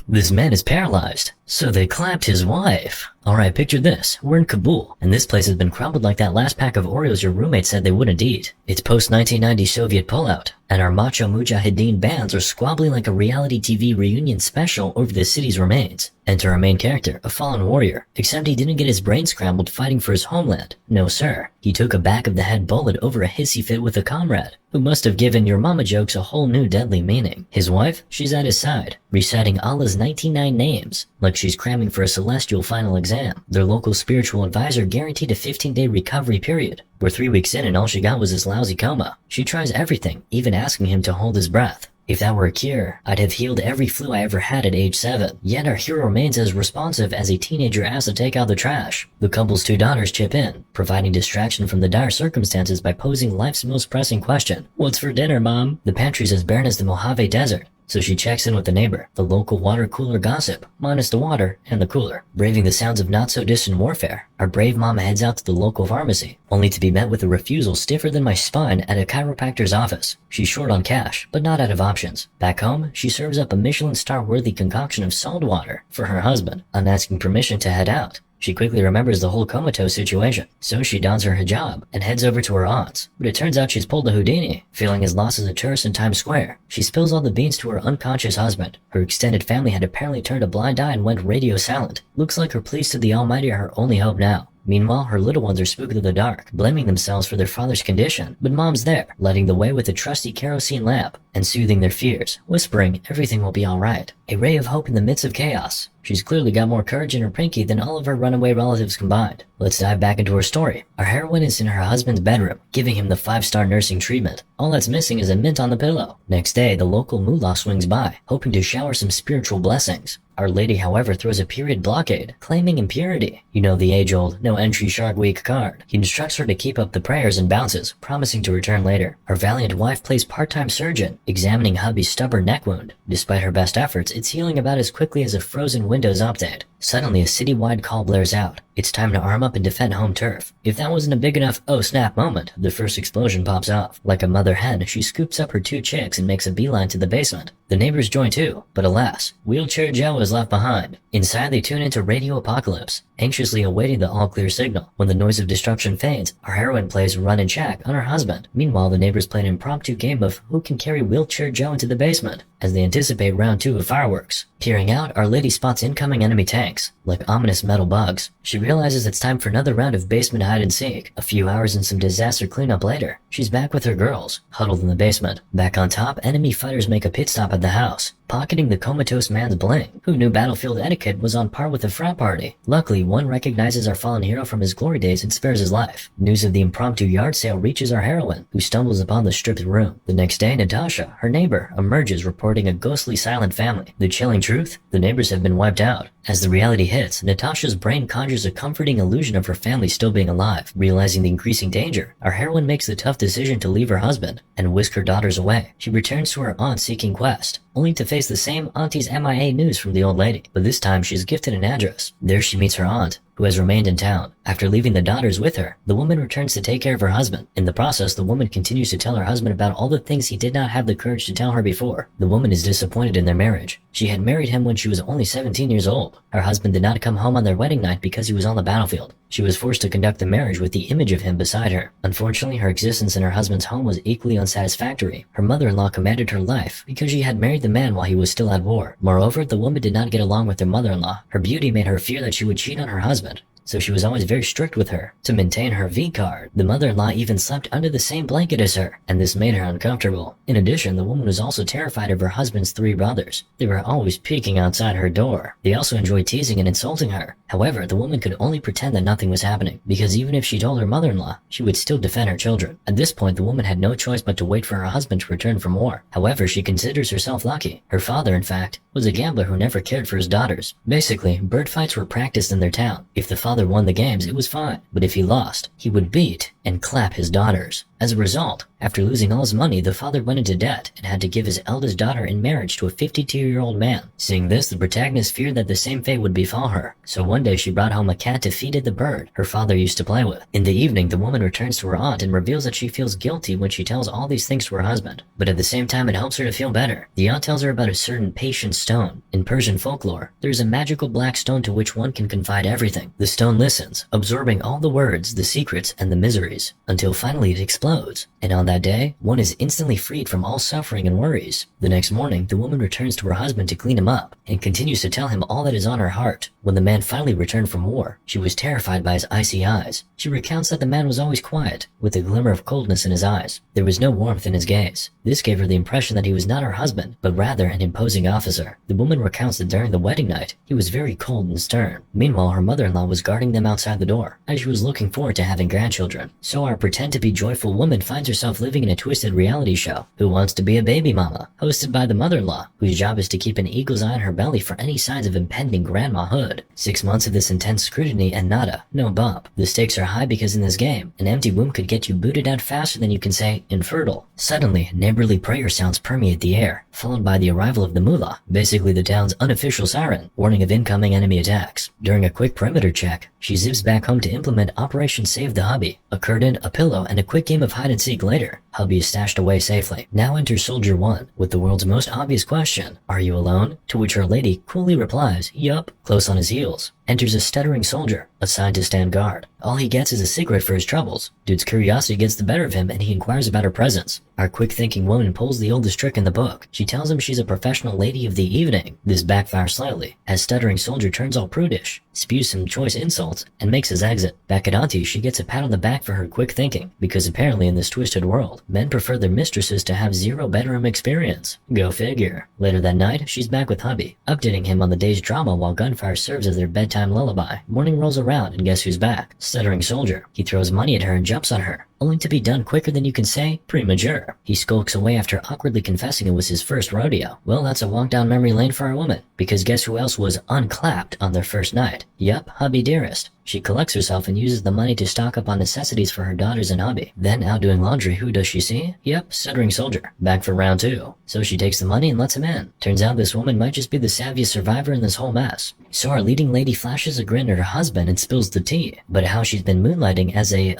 This man is paralyzed. So they clapped his wife. Alright, picture this. We're in Kabul, and this place has been crumbled like that last pack of Oreos your roommate said they wouldn't eat. It's post-1990 Soviet pullout, and our macho mujahideen bands are squabbling like a reality TV reunion special over the city's remains. Enter our main character, a fallen warrior, except he didn't get his brain scrambled fighting for his homeland. No sir. He took a back-of-the-head bullet over a hissy fit with a comrade, who must have given your mama jokes a whole new deadly meaning. His wife, she's at his side, reciting Allah's 99 names, like she's cramming for a celestial final exam. Their local spiritual advisor guaranteed a 15-day recovery period. We're 3 weeks in and all she got was this lousy coma. She tries everything, even asking him to hold his breath. If that were a cure, I'd have healed every flu I ever had at age 7. Yet our hero remains as responsive as a teenager asked to take out the trash. The couple's 2 daughters chip in, providing distraction from the dire circumstances by posing life's most pressing question. What's for dinner, Mom? The pantry's as barren as the Mojave Desert. So she checks in with the neighbor, the local water cooler gossip, minus the water and the cooler. Braving the sounds of not-so-distant warfare, our brave mama heads out to the local pharmacy, only to be met with a refusal stiffer than my spine at a chiropractor's office. She's short on cash, but not out of options. Back home, she serves up a Michelin star-worthy concoction of salt water for her husband, asking permission to head out. She quickly remembers the whole comatose situation, so she dons her hijab and heads over to her aunt's. But it turns out she's pulled a Houdini, feeling as lost as a tourist in Times Square. She spills all the beans to her unconscious husband. Her extended family had apparently turned a blind eye and went radio silent. Looks like her pleas to the Almighty are her only hope now. Meanwhile, her little ones are spooked in the dark, blaming themselves for their father's condition. But Mom's there, lighting the way with a trusty kerosene lamp and soothing their fears, whispering everything will be alright. A ray of hope in the midst of chaos. She's clearly got more courage in her pinky than all of her runaway relatives combined. Let's dive back into her story. Our heroine is in her husband's bedroom, giving him the 5-star nursing treatment. All that's missing is a mint on the pillow. Next day, the local mullah swings by, hoping to shower some spiritual blessings. Our lady, however, throws a period blockade, claiming impurity. You know, the age-old, no entry Shark Week card. He instructs her to keep up the prayers and bounces, promising to return later. Her valiant wife plays part-time surgeon, examining hubby's stubborn neck wound. Despite her best efforts, it's healing about as quickly as a frozen Windows update. Suddenly, a citywide call blares out. It's time to arm up and defend home turf. If that wasn't a big enough oh snap moment, the first explosion pops off. Like a mother hen, she scoops up her 2 chicks and makes a beeline to the basement. The neighbors join too, but alas, Wheelchair Joe is left behind. Inside, they tune into Radio Apocalypse, anxiously awaiting the all-clear signal. When the noise of destruction fades, our heroine plays run and check on her husband. Meanwhile, the neighbors play an impromptu game of who can carry Wheelchair Joe into the basement, as they anticipate round 2 of fireworks. Peering out, our lady spots incoming enemy tanks, like ominous metal bugs. She realizes it's time for another round of basement hide-and-seek. A few hours and some disaster cleanup later, she's back with her girls, huddled in the basement. Back on top, enemy fighters make a pit stop at the house, pocketing the comatose man's bling. Who knew battlefield etiquette was on par with a frat party? Luckily, one recognizes our fallen hero from his glory days and spares his life. News of the impromptu yard sale reaches our heroine, who stumbles upon the stripped room. The next day, Natasha, her neighbor, emerges reporting a ghostly silent family. The chilling truth? The neighbors have been wiped out. As the reality hits, Natasha's brain conjures a comforting illusion of her family still being alive. Realizing the increasing danger, our heroine makes the tough decision to leave her husband and whisk her daughters away. She returns to her aunt seeking Quest, only to face the same auntie's MIA news from the old lady. But this time she's gifted an address. There she meets her aunt, who has remained in town. After leaving the daughters with her, the woman returns to take care of her husband. In the process, the woman continues to tell her husband about all the things he did not have the courage to tell her before. The woman is disappointed in their marriage. She had married him when she was only 17 years old. Her husband did not come home on their wedding night because he was on the battlefield. She was forced to conduct the marriage with the image of him beside her. Unfortunately, her existence in her husband's home was equally unsatisfactory. Her mother-in-law commanded her life because she had married the man while he was still at war. Moreover, the woman did not get along with her mother-in-law. Her beauty made her fear that she would cheat on her husband, so she was always very strict with her to maintain her V-card. The mother-in-law even slept under the same blanket as her, and this made her uncomfortable. In addition, the woman was also terrified of her husband's 3 brothers. They were always peeking outside her door. They also enjoyed teasing and insulting her. However, the woman could only pretend that nothing was happening, because even if she told her mother-in-law, she would still defend her children. At this point, the woman had no choice but to wait for her husband to return from war. However, she considers herself lucky. Her father, in fact, was a gambler who never cared for his daughters. Basically, bird fights were practiced in their town. If the father won the games, it was fine, but if he lost, he would beat and clap his daughters. As a result, after losing all his money, the father went into debt and had to give his eldest daughter in marriage to a 52-year-old man. Seeing this, the protagonist feared that the same fate would befall her. So one day she brought home a cat to feed it the bird her father used to play with. In the evening, the woman returns to her aunt and reveals that she feels guilty when she tells all these things to her husband. But at the same time, it helps her to feel better. The aunt tells her about a certain patient stone. In Persian folklore, there is a magical black stone to which one can confide everything. The stone listens, absorbing all the words, the secrets, and the miseries, until finally it explodes. And on that day, one is instantly freed from all suffering and worries. The next morning, the woman returns to her husband to clean him up, and continues to tell him all that is on her heart. When the man finally returned from war, she was terrified by his icy eyes. She recounts that the man was always quiet, with a glimmer of coldness in his eyes. There was no warmth in his gaze. This gave her the impression that he was not her husband, but rather an imposing officer. The woman recounts that during the wedding night, he was very cold and stern. Meanwhile, her mother-in-law was guarding them outside the door, as she was looking forward to having grandchildren. So our pretend-to-be joyful woman finds herself living in a twisted reality show, Who Wants to Be a Baby Mama, hosted by the mother-in-law, whose job is to keep an eagle's eye on her belly for any signs of impending grandmahood. 6 months of this intense scrutiny and nada, no bump. The stakes are high because in this game, an empty womb could get you booted out faster than you can say infertile. Suddenly, neighborly prayer sounds permeate the air, followed by the arrival of the mullah, basically the town's unofficial siren, warning of incoming enemy attacks. During a quick perimeter check, she zips back home to implement Operation Save the Hubby. A curtain, a pillow, and a quick game of hide and seek later, Hubby is stashed away safely. Now enters Soldier 1, with the world's most obvious question, "Are you alone?" To which her lady coolly replies, "Yup." Close on his heels enters a stuttering soldier, assigned to stand guard. All he gets is a cigarette for his troubles. Dude's curiosity gets the better of him and he inquires about her presence. Our quick-thinking woman pulls the oldest trick in the book. She tells him she's a professional lady of the evening. This backfires slightly, as stuttering soldier turns all prudish, spews some choice insults, and makes his exit. Back at Auntie, she gets a pat on the back for her quick thinking, because apparently in this twisted world, men prefer their mistresses to have zero bedroom experience. Go figure. Later that night, she's back with hubby, updating him on the day's drama while gunfire serves as their bedtime lullaby. Morning rolls around and guess who's back? Stuttering soldier. He throws money at her and jumps on her, only to be done quicker than you can say premature. He skulks away after awkwardly confessing it was his first rodeo. Well, that's a walk down memory lane for our woman, because guess who else was unclapped on their first night? Yup, hubby dearest. She collects herself and uses the money to stock up on necessities for her daughters and hubby. Then out doing laundry, who does she see? Yep, stuttering soldier. Back for round 2. So she takes the money and lets him in. Turns out this woman might just be the savviest survivor in this whole mess. So our leading lady flashes a grin at her husband and spills the tea, but how she's been moonlighting as a,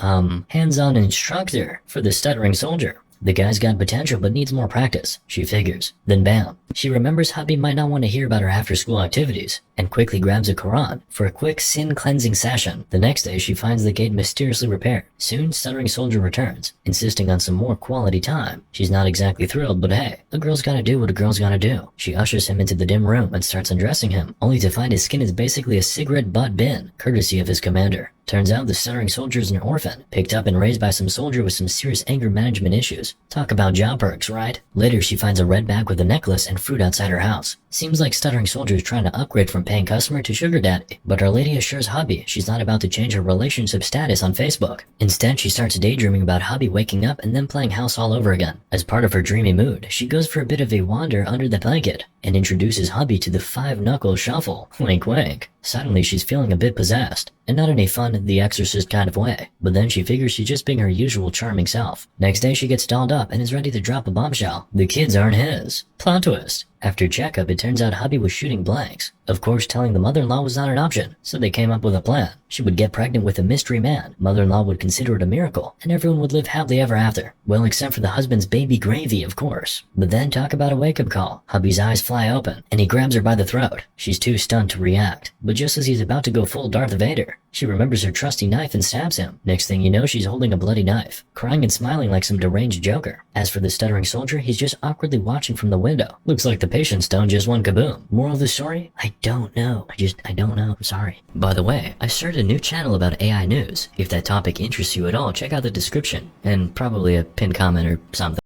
hands-on instructor for the stuttering soldier. The guy's got potential but needs more practice, she figures. Then bam, she remembers hubby might not want to hear about her after-school activities, and quickly grabs a Quran for a quick sin-cleansing session. The next day, she finds the gate mysteriously repaired. Soon, stuttering soldier returns, insisting on some more quality time. She's not exactly thrilled, but hey, a girl's gotta do what a girl's gotta do. She ushers him into the dim room and starts undressing him, only to find his skin is basically a cigarette butt bin, courtesy of his commander. Turns out the stuttering soldier is an orphan, picked up and raised by some soldier with some serious anger management issues. Talk about job perks, right? Later, she finds a red bag with a necklace and fruit outside her house. Seems like stuttering soldier is trying to upgrade from paying customer to sugar daddy, but our lady assures hubby she's not about to change her relationship status on Facebook. Instead, she starts daydreaming about hubby waking up and then playing house all over again. As part of her dreamy mood, she goes for a bit of a wander under the blanket and introduces hubby to the 5-knuckle shuffle. Wink wink. Suddenly, she's feeling a bit possessed, and not in a fun, The Exorcist kind of way, but then she figures she's just being her usual charming self. Next day, she gets dolled up and is ready to drop a bombshell. The kids aren't his. Plot twist. After checkup, it turns out hubby was shooting blanks. Of course, telling the mother-in-law was not an option, so they came up with a plan. She would get pregnant with a mystery man, mother-in-law would consider it a miracle, and everyone would live happily ever after. Well, except for the husband's baby gravy, of course. But then talk about a wake-up call. Hubby's eyes fly open, and he grabs her by the throat. She's too stunned to react, but just as he's about to go full Darth Vader, she remembers her trusty knife and stabs him. Next thing you know, she's holding a bloody knife, crying and smiling like some deranged joker. As for the stuttering soldier, he's just awkwardly watching from the window. Looks like the patient stone just went kaboom. Moral of the story? I don't know. I don't know. I'm sorry. By the way, I started a new channel about AI news. If that topic interests you at all, check out the description, and probably a pinned comment or something.